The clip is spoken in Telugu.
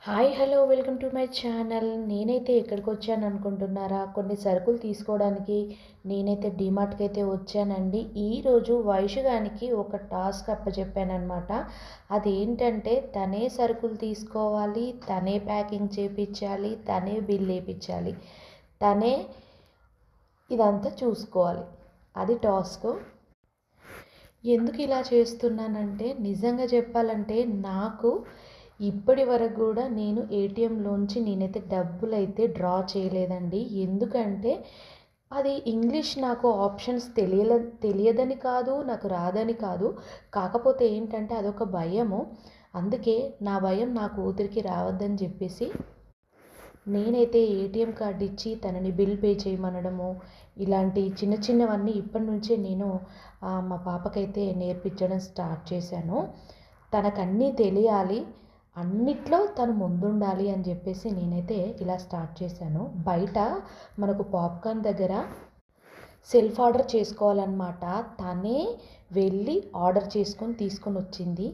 Hi hello welcome to my channel. నేనైతే ఎక్కడికి వచ్చాను అనుకుంటున్నారా? కొన్ని సరుకులు తీసుకోవడానికి నేనైతే డీమార్ట్కి అయితే వచ్చానండి. ఈరోజు వైషుగానికి ఒక టాస్క్ అప్పచెప్పానమాట. అదేంటంటే తనే సరుకులు తీసుకోవాలి, తనే ప్యాకింగ్ చేయించాలి, తనే బిల్ వేయించాలి, తనే ఇదంతా చూసుకోవాలి. అది టాస్క్. ఎందుకు ఇలా చేస్తున్నానంటే నిజంగా చెప్పాలంటే నాకు ఇప్పటి వరకు కూడా నేను ఏటీఎంలోంచి నేనైతే డబ్బులైతే డ్రా చేయలేదండి. ఎందుకంటే అది ఇంగ్లీష్ నాకు ఆప్షన్స్ తెలియదని కాదు, నాకు రాదని కాదు. కాకపోతే ఏంటంటే అదొక భయము. అందుకే నా భయం నా కూతురికి రావద్దని చెప్పేసి నేనైతే ఏటీఎం కార్డు ఇచ్చి తనని బిల్ పే చేయమనడము, ఇలాంటి చిన్న చిన్నవన్నీ ఇప్పటి నుంచే నేను మా పాపకైతే నేర్పించడం స్టార్ట్ చేశాను. తనకన్నీ తెలియాలి, అన్నిట్లో తను ముందుండాలి అని చెప్పేసి నేనైతే ఇలా స్టార్ట్ చేశాను. బయట మనకు పాప్కార్న్ దగ్గర సెల్ఫ్ ఆర్డర్ చేసుకోవాలన్నమాట. తనే వెళ్ళి ఆర్డర్ చేసుకొని తీసుకొని వచ్చింది.